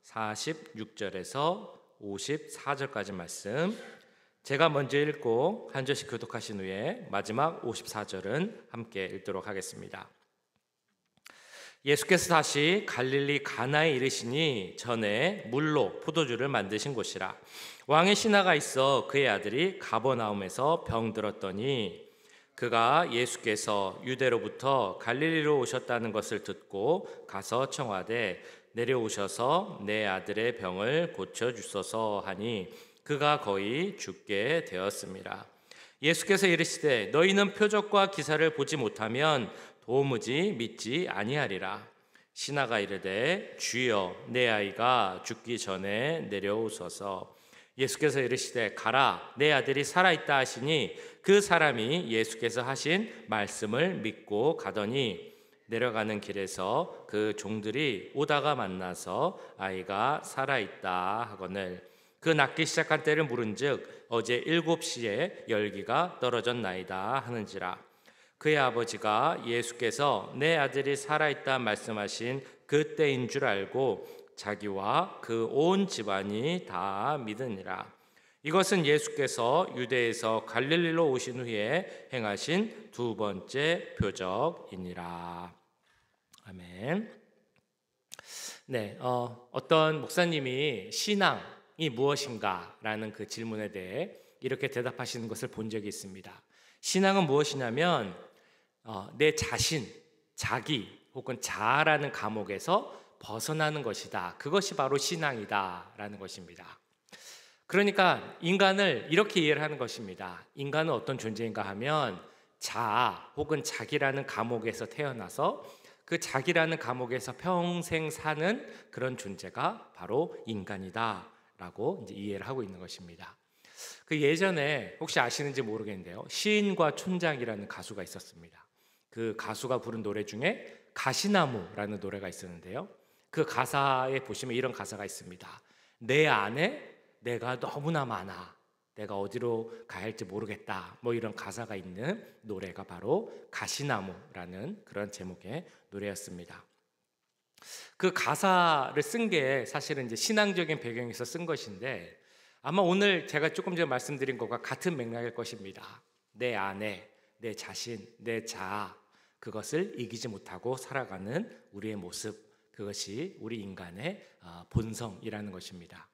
46절에서 54절까지 말씀, 제가 먼저 읽고 한 절씩 교독하신 후에 마지막 54절은 함께 읽도록 하겠습니다. 예수께서 다시 갈릴리 가나에 이르시니 전에 물로 포도주를 만드신 곳이라. 왕의 신하가 있어 그의 아들이 가버나움에서 병들었더니 그가 예수께서 유대로부터 갈릴리로 오셨다는 것을 듣고 가서 청하되 내려오셔서 내 아들의 병을 고쳐주소서 하니 그가 거의 죽게 되었습니다. 예수께서 이르시되 너희는 표적과 기사를 보지 못하면 도무지 믿지 아니하리라. 신하가 이르되 주여 내 아이가 죽기 전에 내려오소서. 예수께서 이르시되 가라 내 아들이 살아있다 하시니 그 사람이 예수께서 하신 말씀을 믿고 가더니 내려가는 길에서 그 종들이 오다가 만나서 아이가 살아있다 하거늘 그 낫기 시작한 때를 물은즉 어제 7시에 열기가 떨어졌나이다 하는지라. 그의 아버지가 예수께서 내 아들이 살아있다 말씀하신 그 때인 줄 알고 자기와 그 온 집안이 다 믿으니라. 이것은 예수께서 유대에서 갈릴리로 오신 후에 행하신 두 번째 표적이니라. 아멘. 네, 어떤 목사님이 신앙이 무엇인가라는 그 질문에 대해 이렇게 대답하시는 것을 본 적이 있습니다. 신앙은 무엇이냐면 내 자신, 자기 혹은 자아라는 감옥에서 벗어나는 것이다. 그것이 바로 신앙이다라는 것입니다. 그러니까 인간을 이렇게 이해를 하는 것입니다. 인간은 어떤 존재인가 하면 자아 혹은 자기라는 감옥에서 태어나서 그 자기라는 감옥에서 평생 사는 그런 존재가 바로 인간이다라고 이제 이해를 하고 있는 것입니다. 그 예전에 혹시 아시는지 모르겠는데요. 시인과 촌장이라는 가수가 있었습니다. 그 가수가 부른 노래 중에 가시나무라는 노래가 있었는데요. 그 가사에 보시면 이런 가사가 있습니다. 내 안에 내가 너무나 많아. 내가 어디로 가야 할지 모르겠다. 뭐 이런 가사가 있는 노래가 바로 가시나무라는 그런 제목의 노래였습니다. 그 가사를 쓴 게 사실은 이제 신앙적인 배경에서 쓴 것인데 아마 오늘 제가 조금 전에 말씀드린 것과 같은 맥락일 것입니다. 내 안에 내 자신, 내 자아 그것을 이기지 못하고 살아가는 우리의 모습, 그것이 우리 인간의 본성이라는 것입니다.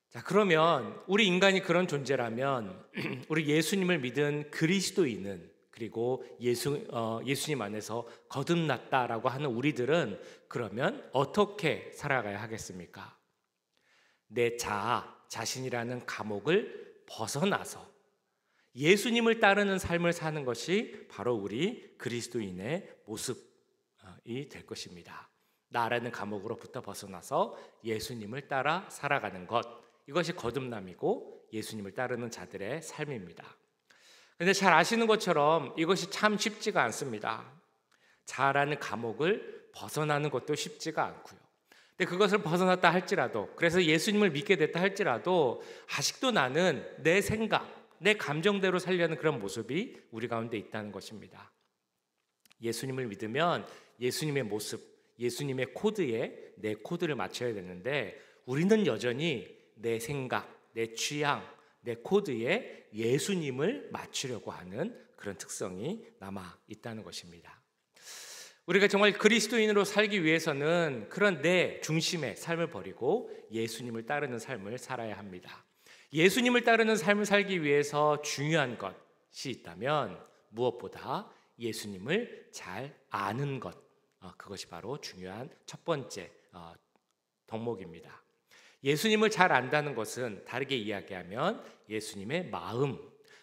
자, 그러면 우리 인간이 그런 존재라면 우리 예수님을 믿은 그리스도인은 그리고 예수님 안에서 거듭났다라고 하는 우리들은 그러면 어떻게 살아가야 하겠습니까? 내 자아, 자신이라는 감옥을 벗어나서 예수님을 따르는 삶을 사는 것이 바로 우리 그리스도인의 모습이 될 것입니다. 나라는 감옥으로부터 벗어나서 예수님을 따라 살아가는 것, 이것이 거듭남이고 예수님을 따르는 자들의 삶입니다. 그런데 잘 아시는 것처럼 이것이 참 쉽지가 않습니다. 자아라는 감옥을 벗어나는 것도 쉽지가 않고요. 근데 그것을 벗어났다 할지라도, 그래서 예수님을 믿게 됐다 할지라도 아직도 나는 내 생각, 내 감정대로 살려는 그런 모습이 우리 가운데 있다는 것입니다. 예수님을 믿으면 예수님의 모습, 예수님의 코드에 내 코드를 맞춰야 되는데 우리는 여전히 내 생각, 내 취향, 내 코드에 예수님을 맞추려고 하는 그런 특성이 남아 있다는 것입니다. 우리가 정말 그리스도인으로 살기 위해서는 그런 내 중심의 삶을 버리고 예수님을 따르는 삶을 살아야 합니다. 예수님을 따르는 삶을 살기 위해서 중요한 것이 있다면 무엇보다 예수님을 잘 아는 것, 그것이 바로 중요한 첫 번째 덕목입니다. 예수님을 잘 안다는 것은 다르게 이야기하면 예수님의 마음,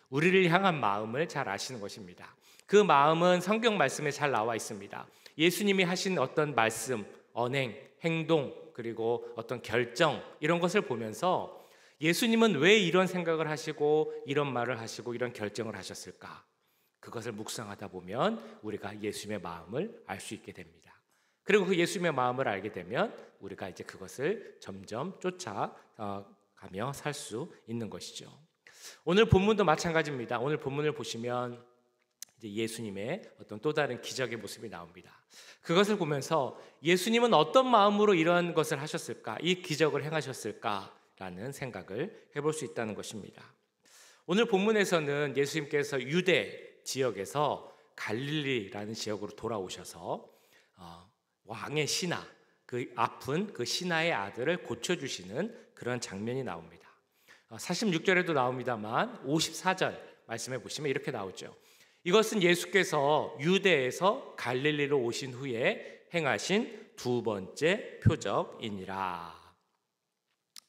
우리를 향한 마음을 잘 아시는 것입니다. 그 마음은 성경 말씀에 잘 나와 있습니다. 예수님이 하신 어떤 말씀, 언행, 행동, 그리고 어떤 결정 이런 것을 보면서 예수님은 왜 이런 생각을 하시고 이런 말을 하시고 이런 결정을 하셨을까? 그것을 묵상하다 보면 우리가 예수님의 마음을 알 수 있게 됩니다. 그리고 그 예수님의 마음을 알게 되면 우리가 이제 그것을 점점 쫓아가며 살 수 있는 것이죠. 오늘 본문도 마찬가지입니다. 오늘 본문을 보시면 이제 예수님의 어떤 또 다른 기적의 모습이 나옵니다. 그것을 보면서 예수님은 어떤 마음으로 이런 것을 하셨을까, 이 기적을 행하셨을까라는 생각을 해볼 수 있다는 것입니다. 오늘 본문에서는 예수님께서 유대 지역에서 갈릴리라는 지역으로 돌아오셔서 왕의 신하, 그 아픈 그 신하의 아들을 고쳐주시는 그런 장면이 나옵니다. 46절에도 나옵니다만 54절 말씀해 보시면 이렇게 나오죠. 이것은 예수께서 유대에서 갈릴리로 오신 후에 행하신 두 번째 표적이니라.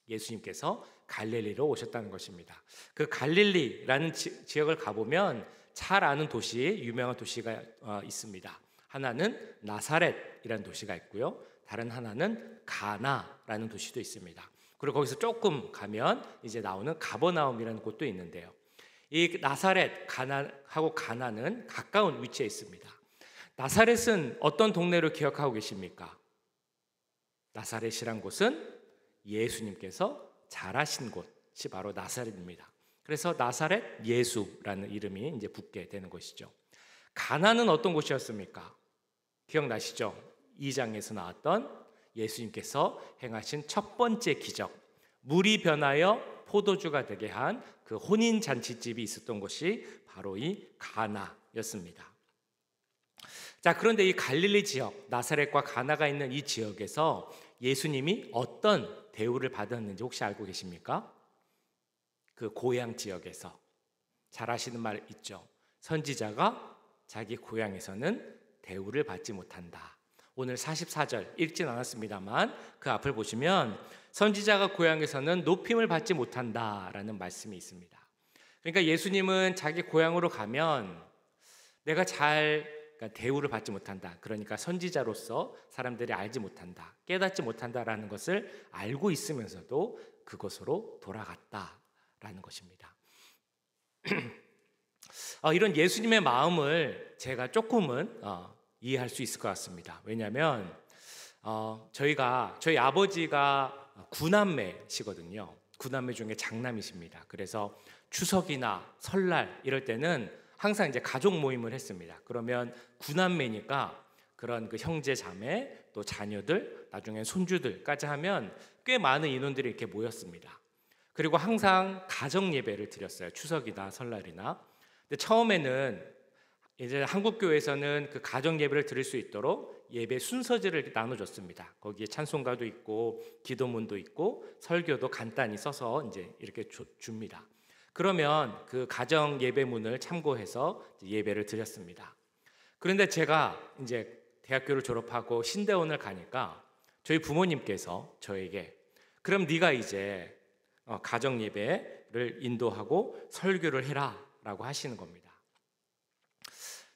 예수님께서 갈릴리로 오셨다는 것입니다. 그 갈릴리라는 지역을 가보면 잘 아는 도시, 유명한 도시가 있습니다. 하나는 나사렛이라는 도시가 있고요. 다른 하나는 가나라는 도시도 있습니다. 그리고 거기서 조금 가면 이제 나오는 가버나움이라는 곳도 있는데요. 이 나사렛, 가나하고 가나는 가까운 위치에 있습니다. 나사렛은 어떤 동네로 기억하고 계십니까? 나사렛이란 곳은 예수님께서 자라신 곳이 바로 나사렛입니다. 그래서 나사렛 예수라는 이름이 이제 붙게 되는 것이죠. 가나는 어떤 곳이었습니까? 기억나시죠? 2장에서 나왔던 예수님께서 행하신 첫 번째 기적, 물이 변하여 포도주가 되게 한 그 혼인 잔치집이 있었던 곳이 바로 이 가나였습니다. 자, 그런데 이 갈릴리 지역, 나사렛과 가나가 있는 이 지역에서 예수님이 어떤 대우를 받았는지 혹시 알고 계십니까? 그 고향 지역에서 잘 아시는 말 있죠. 선지자가 자기 고향에서는 대우를 받지 못한다. 오늘 44절 읽진 않았습니다만 그 앞을 보시면 선지자가 고향에서는 높임을 받지 못한다라는 말씀이 있습니다. 그러니까 예수님은 자기 고향으로 가면 내가 그러니까 대우를 받지 못한다. 그러니까 선지자로서 사람들이 알지 못한다, 깨닫지 못한다라는 것을 알고 있으면서도 그곳으로 돌아갔다라는 것입니다. 이런 예수님의 마음을 제가 조금은 이해할 수 있을 것 같습니다. 왜냐하면 저희 아버지가 9남매시거든요. 9남매 중에 장남이십니다. 그래서 추석이나 설날 이럴 때는 항상 이제 가족 모임을 했습니다. 그러면 9남매니까 그런 그 형제 자매 또 자녀들 나중에 손주들까지 하면 꽤 많은 인원들이 이렇게 모였습니다. 그리고 항상 가정 예배를 드렸어요. 추석이나 설날이나. 근데 처음에는 이제 한국 교회에서는 그 가정 예배를 드릴 수 있도록 예배 순서지를 이렇게 나눠줬습니다. 거기에 찬송가도 있고 기도문도 있고 설교도 간단히 써서 이제 이렇게 줍니다. 그러면 그 가정 예배문을 참고해서 예배를 드렸습니다. 그런데 제가 이제 대학교를 졸업하고 신대원을 가니까 저희 부모님께서 저에게 그럼 네가 이제 가정 예배를 인도하고 설교를 해라라고 하시는 겁니다.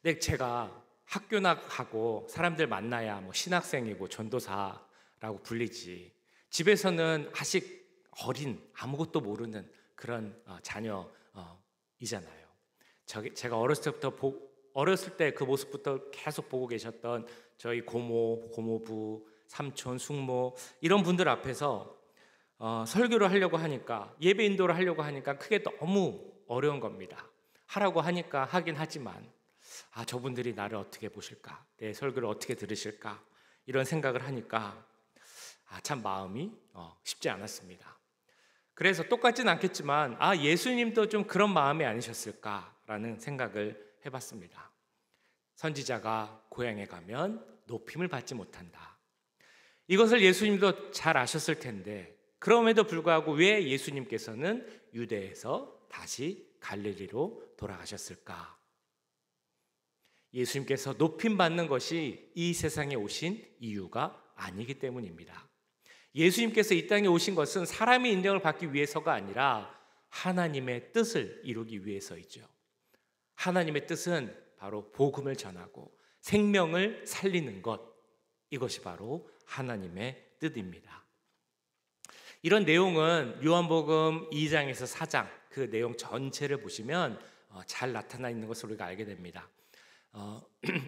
근데 제가 학교 나가고 사람들 만나야 뭐 신학생이고 전도사라고 불리지, 집에서는 아직 어린 아무것도 모르는 그런 자녀이잖아요. 제가 어렸을 때 그 모습부터 계속 보고 계셨던 저희 고모, 고모부, 삼촌, 숙모 이런 분들 앞에서 설교를 하려고 하니까, 예배 인도를 하려고 하니까 그게 너무 어려운 겁니다. 하라고 하니까 하긴 하지만 저분들이 나를 어떻게 보실까, 내 설교를 어떻게 들으실까, 이런 생각을 하니까 참 마음이 쉽지 않았습니다. 그래서 똑같진 않겠지만 예수님도 좀 그런 마음이 아니셨을까라는 생각을 해봤습니다. 선지자가 고향에 가면 높임을 받지 못한다. 이것을 예수님도 잘 아셨을 텐데 그럼에도 불구하고 왜 예수님께서는 유대에서 다시 갈릴리로 돌아가셨을까? 예수님께서 높임 받는 것이 이 세상에 오신 이유가 아니기 때문입니다. 예수님께서 이 땅에 오신 것은 사람의 인정을 받기 위해서가 아니라 하나님의 뜻을 이루기 위해서이죠. 하나님의 뜻은 바로 복음을 전하고 생명을 살리는 것, 이것이 바로 하나님의 뜻입니다. 이런 내용은 요한복음 2장에서 4장 그 내용 전체를 보시면 잘 나타나 있는 것을 우리가 알게 됩니다.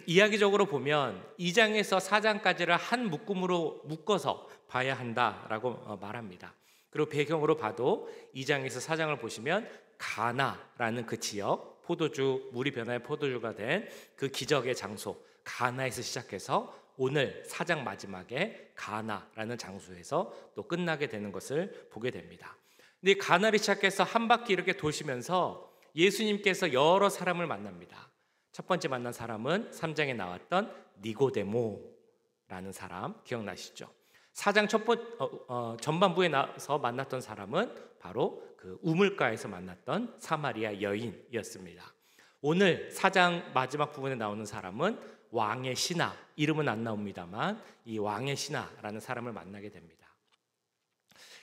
이야기적으로 보면 2장에서 4장까지를 한 묶음으로 묶어서 봐야 한다라고 말합니다. 그리고 배경으로 봐도 2장에서 4장을 보시면 가나라는 그 지역, 포도주, 물이 변화해 포도주가 된 그 기적의 장소 가나에서 시작해서 오늘 4장 마지막에 가나라는 장소에서 또 끝나게 되는 것을 보게 됩니다. 근데 가나를 시작해서 한 바퀴 이렇게 도시면서 예수님께서 여러 사람을 만납니다. 첫 번째 만난 사람은 3장에 나왔던 니고데모라는 사람 기억나시죠? 4장 전반부에 나와서 만났던 사람은 바로 그 우물가에서 만났던 사마리아 여인이었습니다. 오늘 4장 마지막 부분에 나오는 사람은 왕의 신하, 이름은 안 나옵니다만 이 왕의 신하라는 사람을 만나게 됩니다.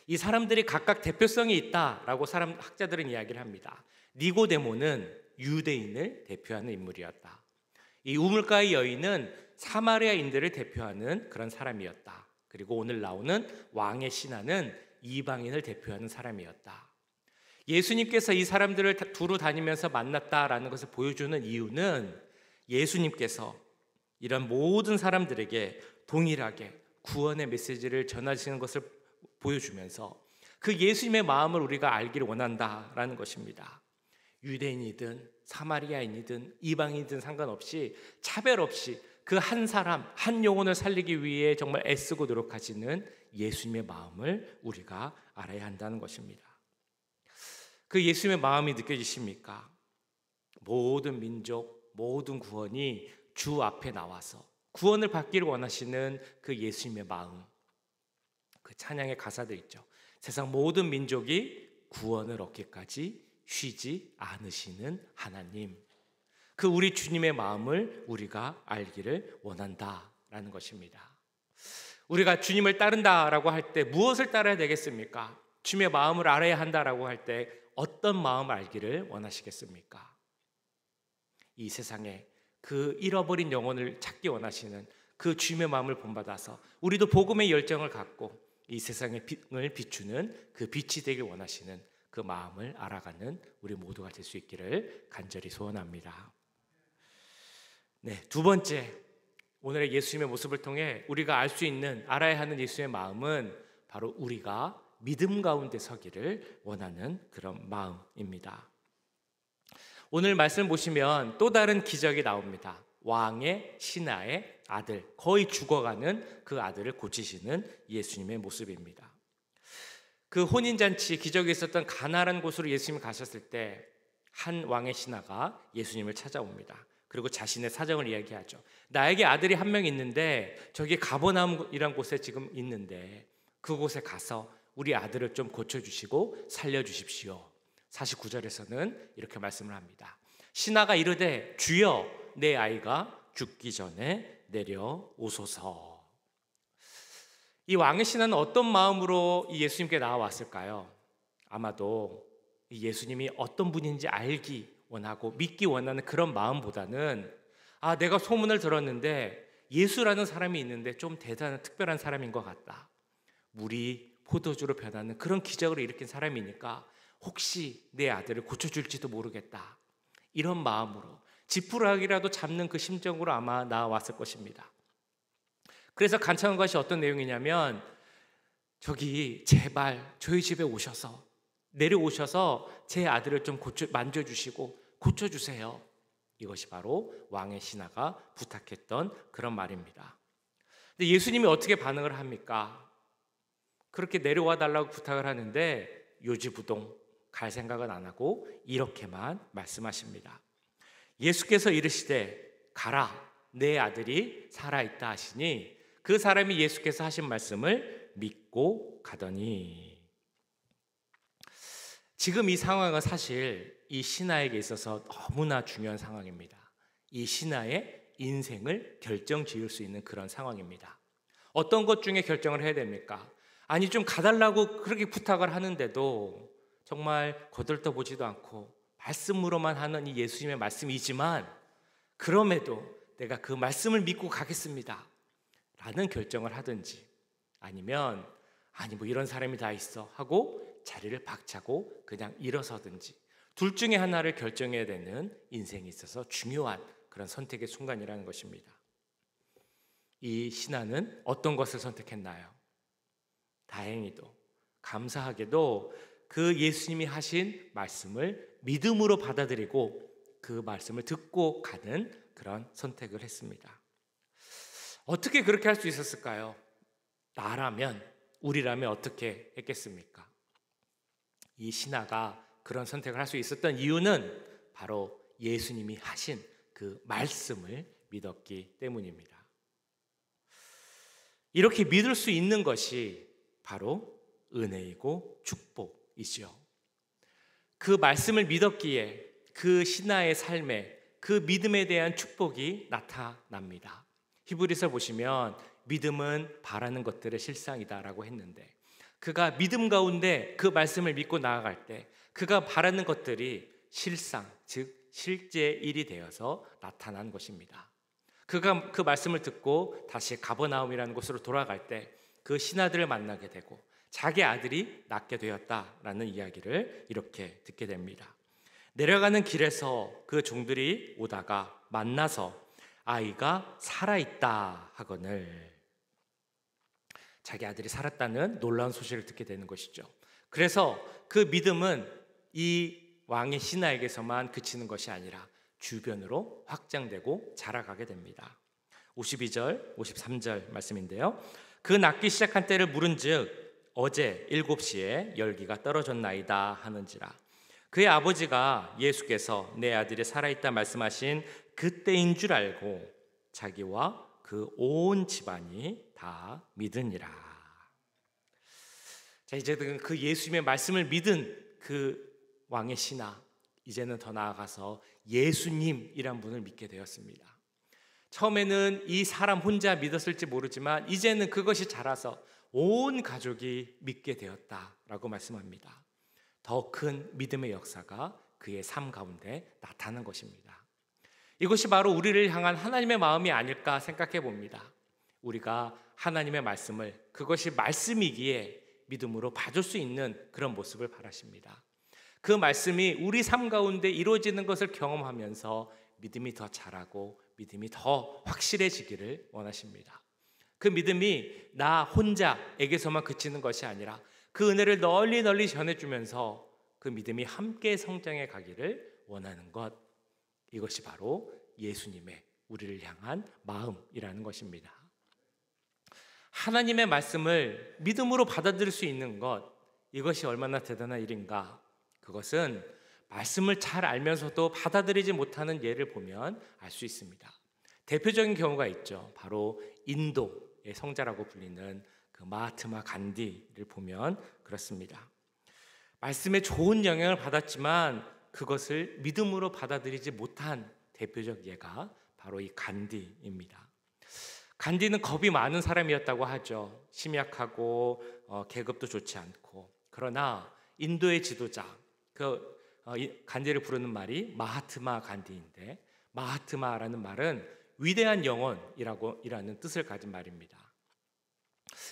이 사람들이 각각 대표성이 있다라고 학자들은 이야기를 합니다. 니고데모는 유대인을 대표하는 인물이었다. 이 우물가의 여인은 사마리아인들을 대표하는 그런 사람이었다. 그리고 오늘 나오는 왕의 신하는 이방인을 대표하는 사람이었다. 예수님께서 이 사람들을 두루 다니면서 만났다라는 것을 보여주는 이유는 예수님께서 이런 모든 사람들에게 동일하게 구원의 메시지를 전하시는 것을 보여주면서 그 예수님의 마음을 우리가 알기를 원한다라는 것입니다. 유대인이든 사마리아인이든 이방인이든 상관없이 차별 없이 그 한 사람, 한 영혼을 살리기 위해 정말 애쓰고 노력하시는 예수님의 마음을 우리가 알아야 한다는 것입니다. 그 예수님의 마음이 느껴지십니까? 모든 민족, 모든 구원이 주 앞에 나와서 구원을 받기를 원하시는 그 예수님의 마음. 그 찬양의 가사도 있죠. 세상 모든 민족이 구원을 얻기까지 쉬지 않으시는 하나님. 그 우리 주님의 마음을 우리가 알기를 원한다라는 것입니다. 우리가 주님을 따른다라고 할 때 무엇을 따라야 되겠습니까? 주님의 마음을 알아야 한다라고 할 때 어떤 마음을 알기를 원하시겠습니까? 이 세상에 그 잃어버린 영혼을 찾기 원하시는 그 주님의 마음을 본받아서 우리도 복음의 열정을 갖고 이 세상의 빛을 비추는 그 빛이 되길 원하시는 그 마음을 알아가는 우리 모두가 될 수 있기를 간절히 소원합니다. 네, 두 번째, 오늘의 예수님의 모습을 통해 우리가 알 수 있는, 알아야 하는 예수의 마음은 바로 우리가 믿음 가운데 서기를 원하는 그런 마음입니다. 오늘 말씀 보시면 또 다른 기적이 나옵니다. 왕의 신하의 아들, 거의 죽어가는 그 아들을 고치시는 예수님의 모습입니다. 그 혼인잔치 기적이 있었던 가나라는 곳으로 예수님이 가셨을 때 한 왕의 신하가 예수님을 찾아옵니다. 그리고 자신의 사정을 이야기하죠. 나에게 아들이 한 명 있는데 저기 가버나움이란 곳에 지금 있는데 그곳에 가서 우리 아들을 좀 고쳐주시고 살려주십시오. 49절에서는 이렇게 말씀을 합니다. 신하가 이르되 주여 내 아이가 죽기 전에 내려오소서. 이 왕의 신하는 어떤 마음으로 이 예수님께 나와왔을까요? 아마도 이 예수님이 어떤 분인지 알기 원하고 믿기 원하는 그런 마음보다는 내가 소문을 들었는데 예수라는 사람이 있는데 좀 대단한 특별한 사람인 것 같다. 물이 포도주로 변하는 그런 기적을 일으킨 사람이니까 혹시 내 아들을 고쳐줄지도 모르겠다. 이런 마음으로 지푸라기라도 잡는 그 심정으로 아마 나왔을 것입니다. 그래서 간청한 것이 어떤 내용이냐면 저기 제발 저희 집에 오셔서 내려오셔서 제 아들을 좀 만져주시고 고쳐주세요. 이것이 바로 왕의 신하가 부탁했던 그런 말입니다. 근데 예수님이 어떻게 반응을 합니까? 그렇게 내려와 달라고 부탁을 하는데 요지부동 갈 생각은 안 하고 이렇게만 말씀하십니다. 예수께서 이르시되 가라 내 아들이 살아있다 하시니 그 사람이 예수께서 하신 말씀을 믿고 가더니. 지금 이 상황은 사실 이 신하에게 있어서 너무나 중요한 상황입니다. 이 신하의 인생을 결정지을 수 있는 그런 상황입니다. 어떤 것 중에 결정을 해야 됩니까? 아니 좀 가달라고 그렇게 부탁을 하는데도 정말 거들떠보지도 않고 말씀으로만 하는 이 예수님의 말씀이지만 그럼에도 내가 그 말씀을 믿고 가겠습니다 라는 결정을 하든지, 아니면 아니 뭐 이런 사람이 다 있어 하고 자리를 박차고 그냥 일어서든지, 둘 중에 하나를 결정해야 되는 인생에 있어서 중요한 그런 선택의 순간이라는 것입니다. 이 신하는 어떤 것을 선택했나요? 다행히도 감사하게도 그 예수님이 하신 말씀을 믿음으로 받아들이고 그 말씀을 듣고 가는 그런 선택을 했습니다. 어떻게 그렇게 할 수 있었을까요? 나라면, 우리라면 어떻게 했겠습니까? 이 신하가 그런 선택을 할 수 있었던 이유는 바로 예수님이 하신 그 말씀을 믿었기 때문입니다. 이렇게 믿을 수 있는 것이 바로 은혜이고 축복이죠. 그 말씀을 믿었기에 그 신하의 삶에 그 믿음에 대한 축복이 나타납니다. 히브리서 보시면 믿음은 바라는 것들의 실상이다라고 했는데, 그가 믿음 가운데 그 말씀을 믿고 나아갈 때 그가 바라는 것들이 실상, 즉 실제 일이 되어서 나타난 것입니다. 그가 그 말씀을 듣고 다시 가버나움이라는 곳으로 돌아갈 때 그 신하들을 만나게 되고 자기 아들이 낳게 되었다라는 이야기를 이렇게 듣게 됩니다. 내려가는 길에서 그 종들이 오다가 만나서 아이가 살아있다 하거늘, 자기 아들이 살았다는 놀라운 소식을 듣게 되는 것이죠. 그래서 그 믿음은 이 왕의 신하에게서만 그치는 것이 아니라 주변으로 확장되고 자라가게 됩니다. 52절, 53절 말씀인데요. 그 낳기 시작한 때를 물은즉 어제 7시에 열기가 떨어졌나이다 하는지라. 그의 아버지가 예수께서 내 아들이 살아있다 말씀하신 그때인 줄 알고 자기와 그 온 집안이 다 믿으니라. 자, 이제 그 예수님의 말씀을 믿은 그 왕의 신하, 이제는 더 나아가서 예수님이란 분을 믿게 되었습니다. 처음에는 이 사람 혼자 믿었을지 모르지만 이제는 그것이 자라서 온 가족이 믿게 되었다라고 말씀합니다. 더 큰 믿음의 역사가 그의 삶 가운데 나타난 것입니다. 이것이 바로 우리를 향한 하나님의 마음이 아닐까 생각해 봅니다. 우리가 하나님의 말씀을, 그것이 말씀이기에 믿음으로 봐줄 수 있는 그런 모습을 바라십니다. 그 말씀이 우리 삶 가운데 이루어지는 것을 경험하면서 믿음이 더 자라고 믿음이 더 확실해지기를 원하십니다. 그 믿음이 나 혼자에게서만 그치는 것이 아니라 그 은혜를 널리 널리 전해주면서 그 믿음이 함께 성장해 가기를 원하는 것, 이것이 바로 예수님의 우리를 향한 마음이라는 것입니다. 하나님의 말씀을 믿음으로 받아들일 수 있는 것, 이것이 얼마나 대단한 일인가. 그것은 말씀을 잘 알면서도 받아들이지 못하는 예를 보면 알 수 있습니다. 대표적인 경우가 있죠. 바로 인도의 성자라고 불리는 그 마하트마 간디를 보면 그렇습니다. 말씀에 좋은 영향을 받았지만 그것을 믿음으로 받아들이지 못한 대표적 예가 바로 이 간디입니다. 간디는 겁이 많은 사람이었다고 하죠. 심약하고 계급도 좋지 않고. 그러나 인도의 지도자, 간디를 부르는 말이 마하트마 간디인데, 마하트마라는 말은 위대한 영혼이라는 뜻을 가진 말입니다.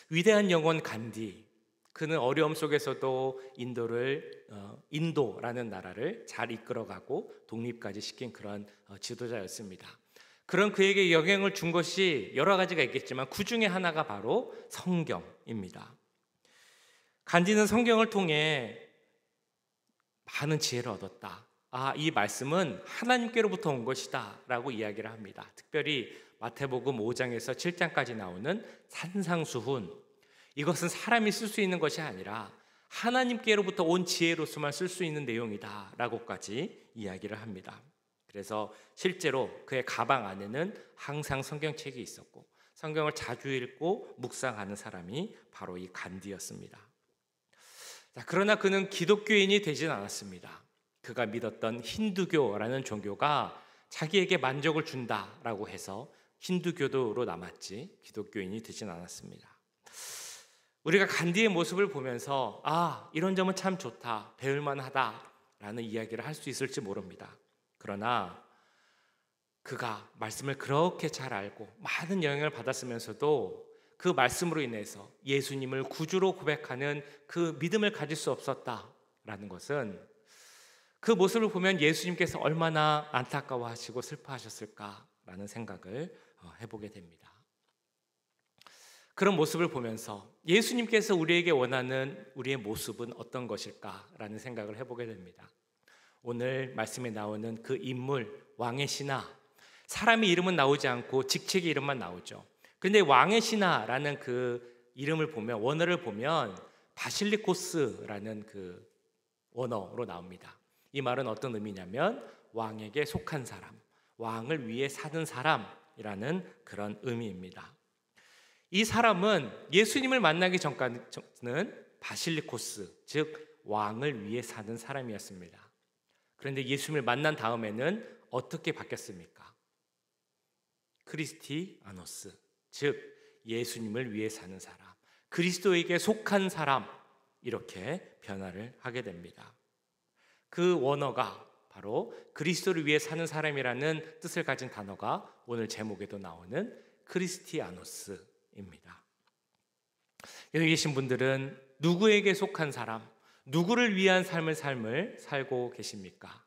위대한 영혼 간디, 그는 어려움 속에서도 인도라는 나라를 잘 이끌어가고 독립까지 시킨 그런 지도자였습니다. 그런 그에게 영향을 준 것이 여러 가지가 있겠지만 그 중에 하나가 바로 성경입니다. 간디는 성경을 통해 많은 지혜를 얻었다. 이 말씀은 하나님께로부터 온 것이다 라고 이야기를 합니다. 특별히 마태복음 5장에서 7장까지 나오는 산상수훈, 이것은 사람이 쓸 수 있는 것이 아니라 하나님께로부터 온 지혜로서만 쓸 수 있는 내용이다 라고까지 이야기를 합니다. 그래서 실제로 그의 가방 안에는 항상 성경책이 있었고 성경을 자주 읽고 묵상하는 사람이 바로 이 간디였습니다. 그러나 그는 기독교인이 되진 않았습니다. 그가 믿었던 힌두교라는 종교가 자기에게 만족을 준다라고 해서 힌두교도로 남았지 기독교인이 되진 않았습니다. 우리가 간디의 모습을 보면서 이런 점은 참 좋다, 배울만하다라는 이야기를 할 수 있을지 모릅니다. 그러나 그가 말씀을 그렇게 잘 알고 많은 영향을 받았으면서도 그 말씀으로 인해서 예수님을 구주로 고백하는 그 믿음을 가질 수 없었다라는 것은, 그 모습을 보면 예수님께서 얼마나 안타까워하시고 슬퍼하셨을까라는 생각을 해보게 됩니다. 그런 모습을 보면서 예수님께서 우리에게 원하는 우리의 모습은 어떤 것일까라는 생각을 해보게 됩니다. 오늘 말씀에 나오는 그 인물 왕의 신하, 사람의 이름은 나오지 않고 직책의 이름만 나오죠. 그런데 왕의 신하라는 그 이름을 보면, 원어를 보면 바실리코스라는 그 원어로 나옵니다. 이 말은 어떤 의미냐면 왕에게 속한 사람, 왕을 위해 사는 사람이라는 그런 의미입니다. 이 사람은 예수님을 만나기 전까지는 바실리코스, 즉 왕을 위해 사는 사람이었습니다. 그런데 예수님을 만난 다음에는 어떻게 바뀌었습니까? 크리스티아노스, 즉 예수님을 위해 사는 사람, 그리스도에게 속한 사람, 이렇게 변화를 하게 됩니다. 그 원어가 바로 그리스도를 위해 사는 사람이라는 뜻을 가진 단어가 오늘 제목에도 나오는 크리스티아노스입니다. 여기 계신 분들은 누구에게 속한 사람, 누구를 위한 삶을 살고 계십니까?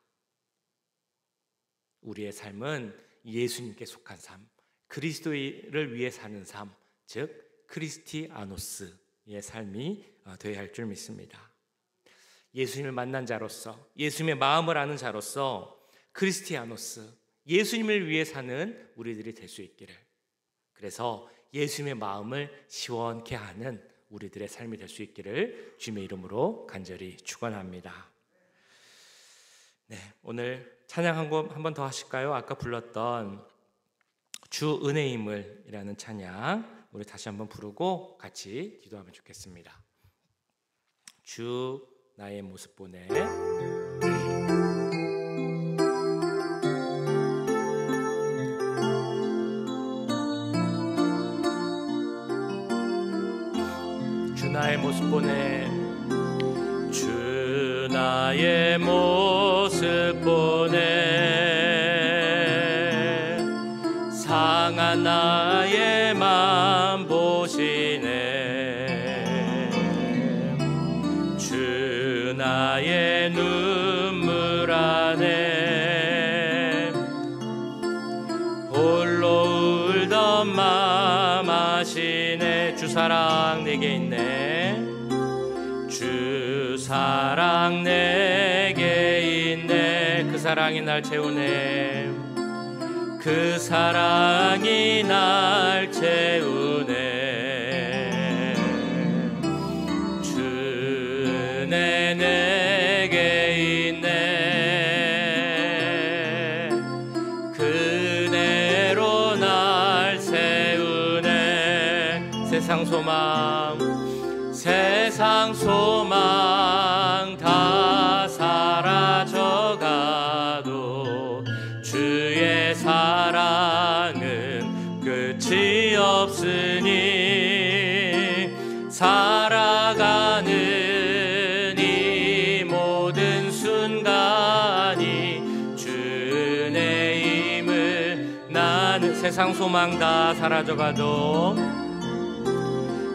우리의 삶은 예수님께 속한 삶, 그리스도를 위해 사는 삶, 즉 크리스티아노스의 삶이 되어야 할 줄 믿습니다. 예수님을 만난 자로서, 예수님의 마음을 아는 자로서 크리스티아노스, 예수님을 위해 사는 우리들이 될 수 있기를, 그래서 예수님의 마음을 시원케 하는 우리들의 삶이 될 수 있기를 주님의 이름으로 간절히 축원합니다. 네, 오늘 찬양 한 번 더 하실까요? 아까 불렀던 주 은혜의 힘을이라는 찬양 우리 다시 한번 부르고 같이 기도하면 좋겠습니다. 주 나의 모습 보내. 주 나의 모습 보내. 주 나의 모습 보내. 상한 나의 맘 보시네. 주 나의 눈물 안에 홀로 울던 맘 아시네. 주 사랑 내게 있네. 주 사랑 내게 있네. 그 사랑이 날 채우네. 그 사랑이 날 채우네. 주 은혜 내게 있네. 그대로 날 세우네. 세상 소망 다 사라져가도 주의 사랑은 끝이 없으니 살아가는 이 모든 순간이 주 은혜임을 나는. 세상 소망 다 사라져가도,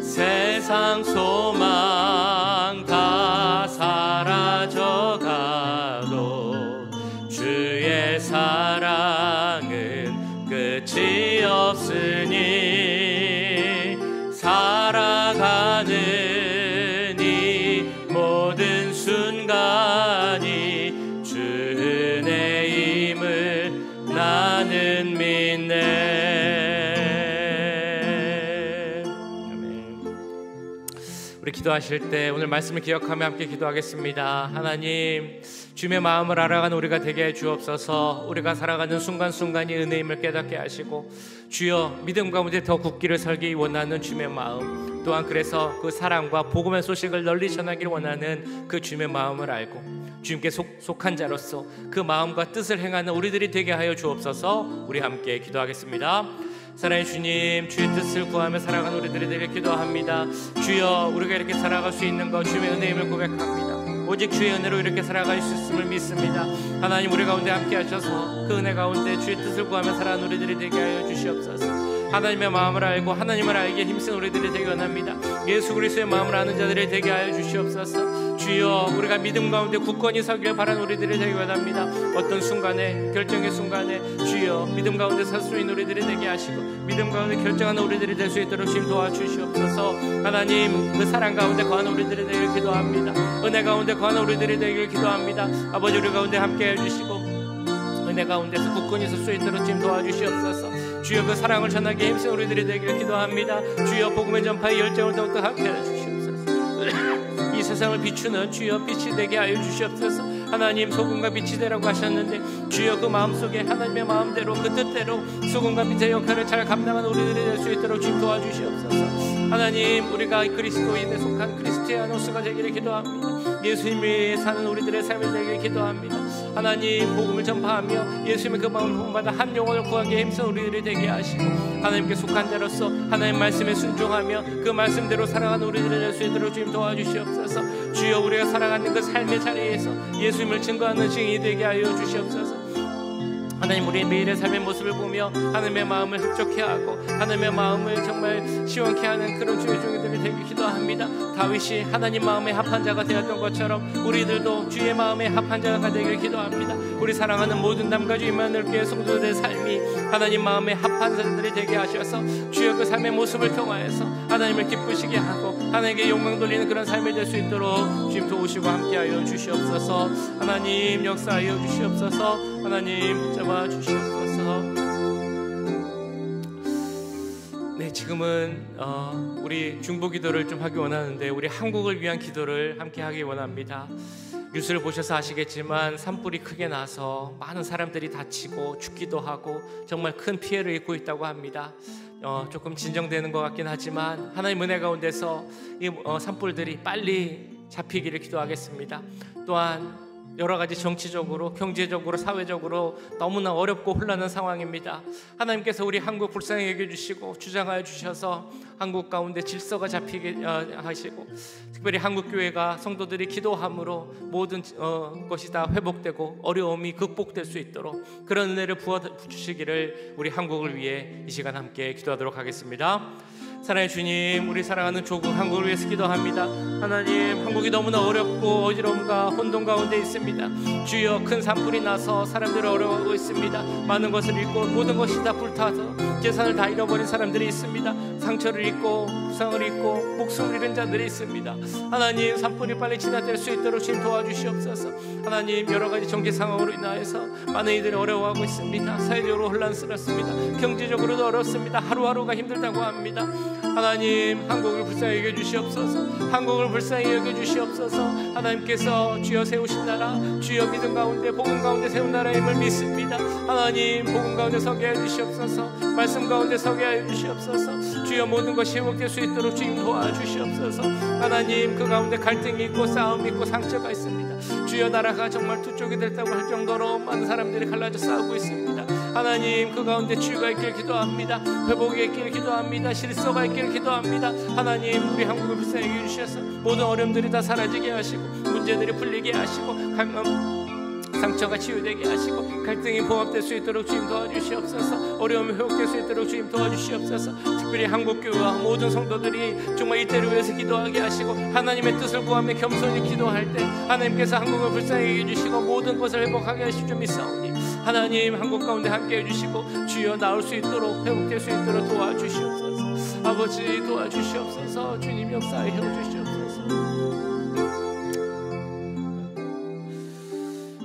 세상 소망 다 사라져가도 주의 사랑은 끝이 없으니 살아가는 이 모든 순간이 주 은혜임을 나는 믿네. 우리 기도하실 때 오늘 말씀을 기억하며 함께 기도하겠습니다. 하나님, 주님의 마음을 알아가는 우리가 되게 해 주옵소서. 우리가 살아가는 순간순간이 은혜임을 깨닫게 하시고, 주여 믿음 가운데 더 굳기를 살기 원하는 주님의 마음, 또한 그래서 그 사랑과 복음의 소식을 널리 전하기를 원하는 그 주님의 마음을 알고 주님께 속한 자로서 그 마음과 뜻을 행하는 우리들이 되게 하여 주옵소서. 우리 함께 기도하겠습니다. 사랑의 주님, 주의 뜻을 구하며 살아가는 우리들이 되게 기도합니다. 주여, 우리가 이렇게 살아갈 수 있는 것 주님의 은혜임을 고백합니다. 오직 주의 은혜로 이렇게 살아갈 수 있음을 믿습니다. 하나님, 우리 가운데 함께 하셔서 그 은혜 가운데 주의 뜻을 구하며 살아가는 우리들이 되게 하여 주시옵소서. 하나님의 마음을 알고 하나님을 알기에 힘쓴 우리들이 되게 원합니다. 예수 그리스도의 마음을 아는 자들이 되게 하여 주시옵소서. 주여 우리가 믿음 가운데 굳건히 서기를 바라는 우리들이 되기 원합니다. 어떤 순간에 결정의 순간에 주여 믿음 가운데 설 수 있는 우리들이 되게 하시고 믿음 가운데 결정하는 우리들이 될 수 있도록 주님 도와주시옵소서. 하나님 그 사랑 가운데 거하는 우리들이 되길 기도합니다. 은혜 가운데 거하는 우리들이 되길 기도합니다. 아버지 우리 가운데 함께 해주시고 은혜 가운데서 굳건히 설 수 있도록 주님 도와주시옵소서. 주여 그 사랑을 전하기에 힘쓴 우리들이 되길 기도합니다. 주여 복음의 전파의 열정을 더욱더 함께 해주시옵소서. 이 세상을 비추는 주여 빛이 되게 하여 주시옵소서. 하나님 소금과 빛이 되라고 하셨는데 주여 그 마음속에 하나님의 마음대로 그 뜻대로 소금과 빛의 역할을 잘 감당하는 우리들이 될 수 있도록 주님 도와주시옵소서. 하나님 우리가 그리스도인에 속한 그리스도의 아노스가 되기를 기도합니다. 예수님 위에 사는 우리들의 삶을 되기를 기도합니다. 하나님 복음을 전파하며 예수님의 그 마음을 본받아 한 영혼을 구하기에 힘쓴 우리들이 되게 하시고 하나님께 속한 자로서 하나님 말씀에 순종하며 그 말씀대로 살아가는 우리들이 될 수 있도록 주님 도와주시옵소서. 주여 우리가 살아가는 그 삶의 자리에서 예수님을 증거하는 증인이 되게 하여 주시옵소서. 하나님 우리의 매일의 삶의 모습을 보며 하나님의 마음을 흡족해 하고 하나님의 마음을 정말 시원케 하는 그런 주의 종들이 되길 기도합니다. 다윗이 하나님 마음에 합한 자가 되었던 것처럼 우리들도 주의 마음에 합한 자가 되길 기도합니다. 우리 사랑하는 모든 남과 주 임마누엘 교회 성도들의 삶이 하나님 마음에 합한 자들이 되게 하셔서 주여 그 삶의 모습을 통하여서 하나님을 기쁘시게 하고 하나님께 영광 돌리는 그런 삶이 될 수 있도록 주님 도우시고 함께하여 주시옵소서. 하나님 역사하여 주시옵소서. 하나님 잡아 주시옵소서. 네, 지금은 우리 중보 기도를 좀 하기 원하는데 우리 한국을 위한 기도를 함께 하기 원합니다. 뉴스를 보셔서 아시겠지만 산불이 크게 나서 많은 사람들이 다치고 죽기도 하고 정말 큰 피해를 입고 있다고 합니다. 조금 진정되는 것 같긴 하지만 하나님 은혜 가운데서 이 산불들이 빨리 잡히기를 기도하겠습니다. 또한 여러 가지 정치적으로, 경제적으로, 사회적으로 너무나 어렵고 혼란한 상황입니다. 하나님께서 우리 한국 불쌍히 여겨주시고 주장하여 주셔서 한국 가운데 질서가 잡히게 하시고 특별히 한국교회가 성도들이 기도함으로 모든 것이 다 회복되고 어려움이 극복될 수 있도록 그런 은혜를 부어주시기를 우리 한국을 위해 이 시간 함께 기도하도록 하겠습니다. 사랑의 주님, 우리 사랑하는 조국 한국을 위해서 기도합니다. 하나님, 한국이 너무나 어렵고 어지러움과 혼돈 가운데 있습니다. 주여, 큰 산불이 나서 사람들이 어려워하고 있습니다. 많은 것을 잃고 모든 것이 다 불타서 재산을 다 잃어버린 사람들이 있습니다. 상처를 입고 부상을 입고 목숨을 잃은 자들이 있습니다. 하나님, 산불이 빨리 진화될 수 있도록 주님 도와주시옵소서. 하나님, 여러 가지 정치 상황으로 인하여서 많은 이들이 어려워하고 있습니다. 사회적으로 혼란스럽습니다. 경제적으로도 어렵습니다. 하루하루가 힘들다고 합니다. 하나님, 한국을 불쌍히 여겨주시옵소서. 한국을 불쌍히 여겨주시옵소서. 하나님께서 주여 세우신 나라, 주여 믿음 가운데 복음 가운데 세운 나라임을 믿습니다. 하나님, 복음 가운데 서게 해주시옵소서. 말씀 가운데 서게 해주시옵소서. 주여 모든 것이 회복될 수 있도록 주님 도와주시옵소서. 하나님, 그 가운데 갈등이 있고 싸움이 있고 상처가 있습니다. 주여, 나라가 정말 두 쪽이 됐다고 할 정도로 많은 사람들이 갈라져 싸우고 있습니다. 하나님, 그 가운데 치유가 있길 기도합니다. 회복이 있길 기도합니다. 질서가 있길 기도합니다. 하나님, 우리 한국을 불쌍히 여겨주셔서 모든 어려움들이 다 사라지게 하시고 문제들이 풀리게 하시고 상처가 치유되게 하시고 갈등이 봉합될 수 있도록 주님 도와주시옵소서. 어려움이 회복될 수 있도록 주님 도와주시옵소서. 특별히 한국교회와 모든 성도들이 정말 이때를 위해서 기도하게 하시고 하나님의 뜻을 구하며 겸손히 기도할 때 하나님께서 한국을 불쌍히 여겨주시고 모든 것을 회복하게 하실 줄 믿사오니 하나님, 한국 가운데 함께 해주시고 주여 나올 수 있도록 회복될 수 있도록 도와주시옵소서. 아버지, 도와주시옵소서. 주님 역사하여 주시옵소서.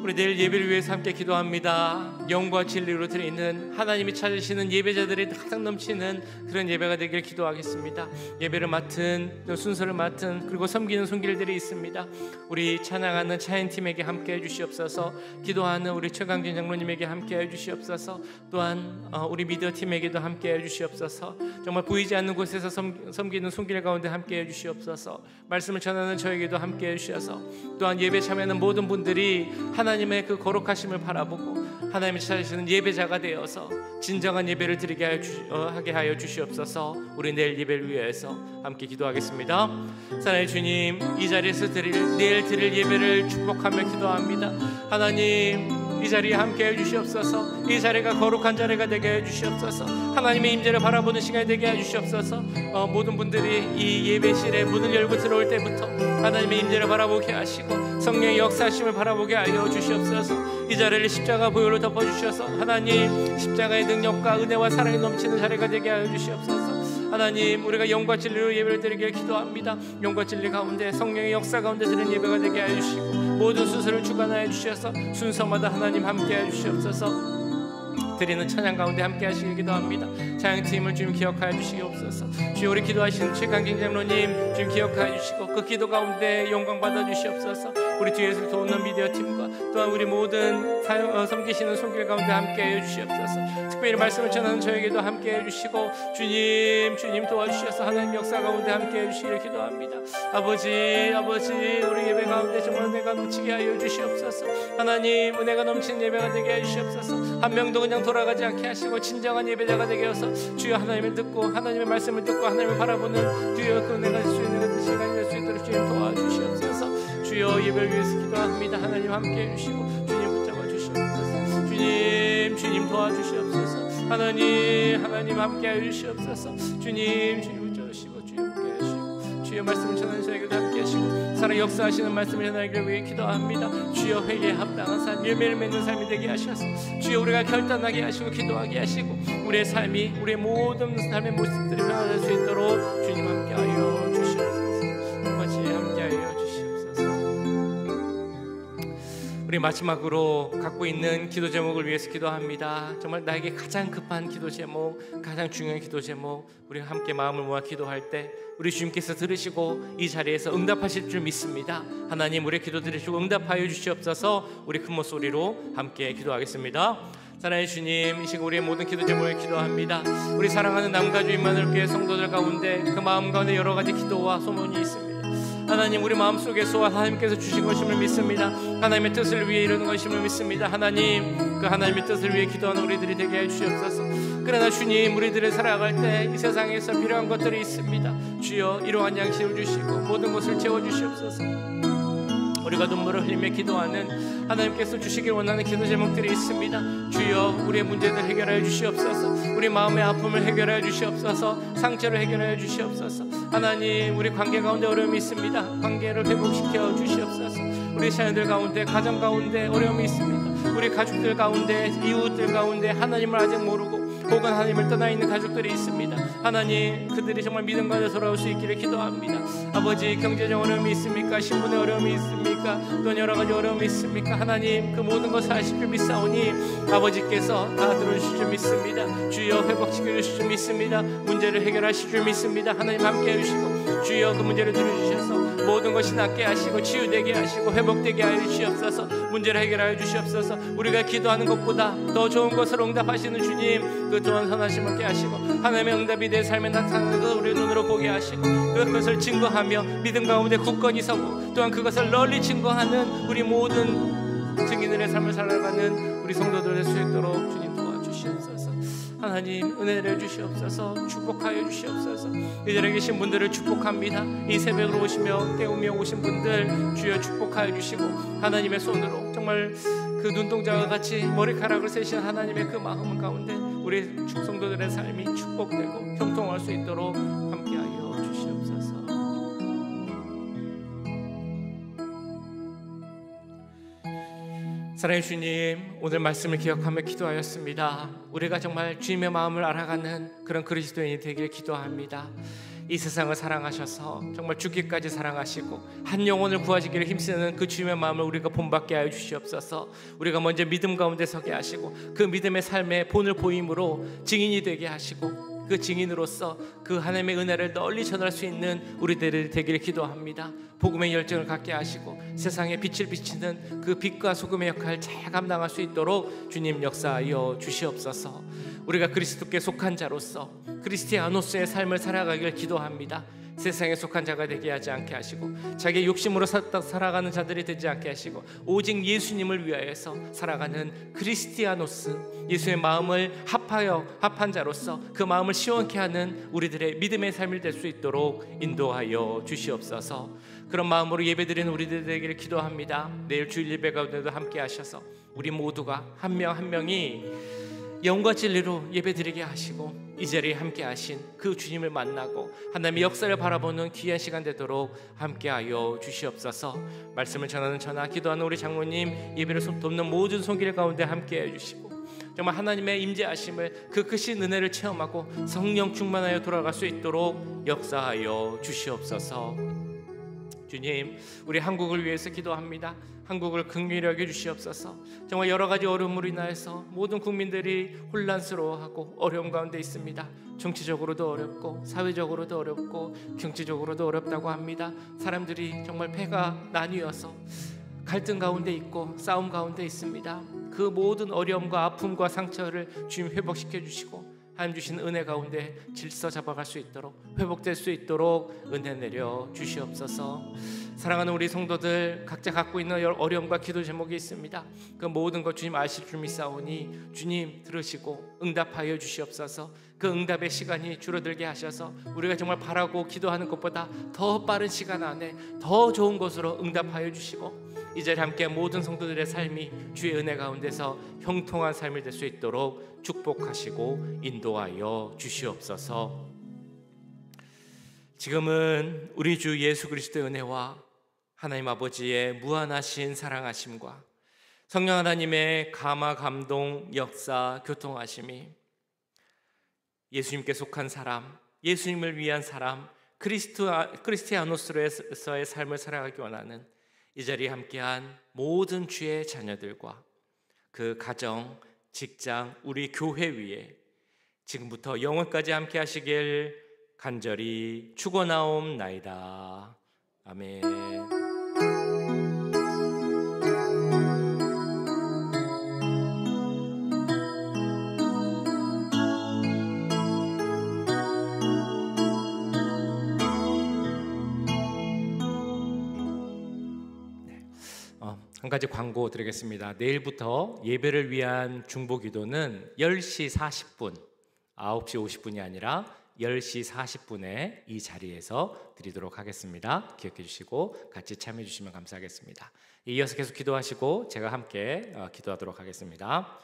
우리 내일 예배를 위해서 함께 기도합니다. 영과 진리로 드리는 하나님이 찾으시는 예배자들이 가득 넘치는 그런 예배가 되길 기도하겠습니다. 예배를 맡은, 순서를 맡은, 그리고 섬기는 손길들이 있습니다. 우리 찬양하는 차인팀에게 함께 해주시옵소서. 기도하는 우리 최강진 장로님에게 함께 해주시옵소서. 또한 우리 미디어팀에게도 함께 해주시옵소서. 정말 보이지 않는 곳에서 섬기는 손길 가운데 함께 해주시옵소서. 말씀을 전하는 저에게도 함께 해주셔서 또한 예배 참여하는 모든 분들이 하나님의 그 거룩하심을 바라보고 하나님이 찾으시는 예배자가 되어서 진정한 예배를 드리게 하게 하여 주시옵소서. 우리 내일 예배를 위해서 함께 기도하겠습니다. 사랑의 주님, 이 자리에서 내일 드릴 예배를 축복하며 기도합니다. 하나님, 이 자리에 함께해 주시옵소서. 이 자리가 거룩한 자리가 되게 해 주시옵소서. 하나님의 임재를 바라보는 시간이 되게 해 주시옵소서. 모든 분들이 이 예배실에 문을 열고 들어올 때부터 하나님의 임재를 바라보게 하시고 성령의 역사하심을 바라보게 하여 주시옵소서. 이 자리를 십자가 보혈로 덮어주셔서 하나님 십자가의 능력과 은혜와 사랑이 넘치는 자리가 되게 하여 주시옵소서. 하나님, 우리가 영과 진리로 예배를 드리길 기도합니다. 영과 진리 가운데 성령의 역사 가운데 드리는 예배가 되게 하여 주시고 모든 순서를 주관하여 주셔서 순서마다 하나님 함께 하여 주시옵소서. 드리는 찬양 가운데 함께 하시길 기도합니다. 찬양팀을 주님 기억하여 주시옵소서. 주여, 우리 기도하시는 최강진 장로님 주님 기억하여 주시고 그 기도 가운데 영광 받아 주시옵소서. 우리 뒤에서 도우는 미디어 팀과 또한 우리 모든 섬기시는 손길 가운데 함께 해 주시옵소서. 특별히 말씀을 전하는 저에게도 함께 해 주시고 주님 도와주셔서 하나님 역사 가운데 함께 해 주시길 기도합니다. 아버지 우리 예배 가운데 정말 은혜가 넘치게 하여 주시옵소서. 하나님, 은혜가 넘치는 예배가 되게 해 주시옵소서. 한 명도 그냥 돌아가지 않게 하시고 진정한 예배자가 되게 하셔서 주여 하나님을 듣고 하나님의 말씀을 듣고 하나님을 바라보는 주여 그 은혜가 될 수 있는 그 시간이 될 수 있도록 주님 도와주시옵소서. 주여, 예배를 위해서 기도합니다. 하나님 함께 해주시고 주님 붙잡아 주시옵소서. 주님 도와주시옵소서. 하나님 함께 해주시옵소서. 주님 붙잡으시고 주님 함께 해주시고 주여 말씀을 전하는 저에게도 함께 하시고 사랑 역사하시는 말씀을 전하기를 위해 기도합니다. 주여, 회개에 합당한 삶, 열매를 맺는 삶이 되게 하셔서 주여 우리가 결단하게 하시고 기도하게 하시고 우리의 삶이 우리의 모든 삶의 모습들이 변화될 수 있도록 주님 함께하여 주시옵소서. 같이 함께하여 주시옵소서. 우리 마지막으로 갖고 있는 기도 제목을 위해서 기도합니다. 정말 나에게 가장 급한 기도 제목, 가장 중요한 기도 제목, 우리가 함께 마음을 모아 기도할 때 우리 주님께서 들으시고 이 자리에서 응답하실 줄 믿습니다. 하나님, 우리의 기도 들으시고 응답하여 주시옵소서. 우리 큰 목소리로 함께 기도하겠습니다. 사랑의 주님, 이 시간 우리의 모든 기도 제목을 기도합니다. 우리 사랑하는 남가주 임마누엘 교회 성도들 가운데 그 마음 가운데 여러 가지 기도와 소원이 있습니다. 하나님, 우리 마음속에서 하나님께서 주신 것임을 믿습니다. 하나님의 뜻을 위해 이루는 것임을 믿습니다. 하나님, 그 하나님의 뜻을 위해 기도하는 우리들이 되게 해 주시옵소서. 그러나 주님, 우리들을 살아갈 때 이 세상에서 필요한 것들이 있습니다. 주여, 이러한 양식을 주시고 모든 것을 채워주시옵소서. 우리가 눈물을 흘리며 기도하는 하나님께서 주시길 원하는 기도 제목들이 있습니다. 주여, 우리의 문제들 해결하여 주시옵소서. 우리 마음의 아픔을 해결하여 주시옵소서. 상처를 해결하여 주시옵소서. 하나님, 우리 관계 가운데 어려움이 있습니다. 관계를 회복시켜 주시옵소서. 우리 자녀들 가운데, 가정 가운데 어려움이 있습니다. 우리 가족들 가운데, 이웃들 가운데 하나님을 아직 모르고 혹은 하나님을 떠나 있는 가족들이 있습니다. 하나님, 그들이 정말 믿음 가운데 돌아올 수 있기를 기도합니다. 아버지, 경제적 어려움이 있습니까? 신분의 어려움이 있습니까? 또 여러 가지 어려움이 있습니까? 하나님, 그 모든 것을 아실 줄 믿사오니 아버지께서 다 들어주실 줄 믿습니다. 주여, 회복시켜 주실 줄 믿습니다. 문제를 해결하실 줄 믿습니다. 하나님 함께 해주시고 주여, 그 문제를 들어주셔서 모든 것이 낫게 하시고 치유되게 하시고 회복되게 하여 주시옵소서. 문제를 해결하여 주시옵소서. 우리가 기도하는 것보다 더 좋은 것을 응답하시는 주님, 그 또한 선하심을 얻게 하시고 하나님의 응답이 내 삶에 나타나는 것을 우리 눈으로 보게 하시고 그것을 증거하며 믿음 가운데 굳건히 서고 또한 그것을 널리 증거하는 우리 모든 증인들의 삶을 살아가는 우리 성도들 될 수 있도록 주님 도와주시옵소서. 하나님, 은혜를 주시옵소서. 축복하여 주시옵소서. 이 자리에 계신 분들을 축복합니다. 이 새벽으로 오시며 깨우며 오신 분들 주여 축복하여 주시고 하나님의 손으로 정말 그 눈동자와 같이 머리카락을 세신 하나님의 그 마음 가운데 우리 성도들의 삶이 축복되고 형통할 수 있도록 함께하여 주시옵소서. 사랑의 주님, 오늘 말씀을 기억하며 기도하였습니다. 우리가 정말 주님의 마음을 알아가는 그런 그리스도인이 되길 기도합니다. 이 세상을 사랑하셔서 정말 죽기까지 사랑하시고 한 영혼을 구하시기를 힘쓰는 그 주님의 마음을 우리가 본받게 하여 주시옵소서. 우리가 먼저 믿음 가운데 서게 하시고 그 믿음의 삶의 본을 보임으로 증인이 되게 하시고 그 증인으로서 그 하나님의 은혜를 널리 전할 수 있는 우리들이 되기를 기도합니다. 복음의 열정을 갖게 하시고 세상에 빛을 비치는 그 빛과 소금의 역할을 잘 감당할 수 있도록 주님 역사하여 주시옵소서. 우리가 그리스도께 속한 자로서 그리스티아노스의 삶을 살아가기를 기도합니다. 세상에 속한 자가 되게 하지 않게 하시고 자기의 욕심으로 살아가는 자들이 되지 않게 하시고 오직 예수님을 위하여서 살아가는 크리스티아노스, 예수의 마음을 합한 자로서 그 마음을 시원케 하는 우리들의 믿음의 삶이 될 수 있도록 인도하여 주시옵소서. 그런 마음으로 예배드리는 우리들 되기를 기도합니다. 내일 주일 예배 가운데도 함께 하셔서 우리 모두가 한 명 한 명이 영과 진리로 예배드리게 하시고 이 자리에 함께 하신 그 주님을 만나고 하나님의 역사를 바라보는 귀한 시간 되도록 함께하여 주시옵소서. 말씀을 전하는 전하, 기도하는 우리 장로님, 예배를 돕는 모든 손길 가운데 함께해 주시고 정말 하나님의 임재하심을, 그 크신 은혜를 체험하고 성령 충만하여 돌아갈 수 있도록 역사하여 주시옵소서. 주님, 우리 한국을 위해서 기도합니다. 한국을 긍휼히 여겨 주시옵소서. 정말 여러 가지 어려움으로 인하여서 모든 국민들이 혼란스러워하고 어려움 가운데 있습니다. 정치적으로도 어렵고 사회적으로도 어렵고 경제적으로도 어렵다고 합니다. 사람들이 정말 패가 나뉘어서 갈등 가운데 있고 싸움 가운데 있습니다. 그 모든 어려움과 아픔과 상처를 주님 회복시켜 주시고 하나님 주신 은혜 가운데 질서 잡아갈 수 있도록, 회복될 수 있도록 은혜 내려 주시옵소서. 사랑하는 우리 성도들, 각자 갖고 있는 어려움과 기도 제목이 있습니다. 그 모든 것 주님 아실 줄 믿사오니 주님 들으시고 응답하여 주시옵소서. 그 응답의 시간이 줄어들게 하셔서 우리가 정말 바라고 기도하는 것보다 더 빠른 시간 안에 더 좋은 것으로 응답하여 주시고 이 자리에 함께 모든 성도들의 삶이 주의 은혜 가운데서 형통한 삶이 될 수 있도록 축복하시고 인도하여 주시옵소서. 지금은 우리 주 예수 그리스도의 은혜와 하나님 아버지의 무한하신 사랑하심과 성령 하나님의 감화 감동 역사 교통하심이 예수님께 속한 사람, 예수님을 위한 사람, 크리스티아노스로서의 삶을 살아가기 원하는 이 자리에 함께한 모든 주의 자녀들과 그 가정, 직장, 우리 교회 위에 지금부터 영원까지 함께 하시길 간절히 축원하옵나이다. 아멘. 한 가지 광고 드리겠습니다. 내일부터 예배를 위한 중보기도는 10시 40분, 9시 50분이 아니라 10시 40분에 이 자리에서 드리도록 하겠습니다. 기억해 주시고 같이 참여해 주시면 감사하겠습니다. 이어서 계속 기도하시고 제가 함께 기도하도록 하겠습니다.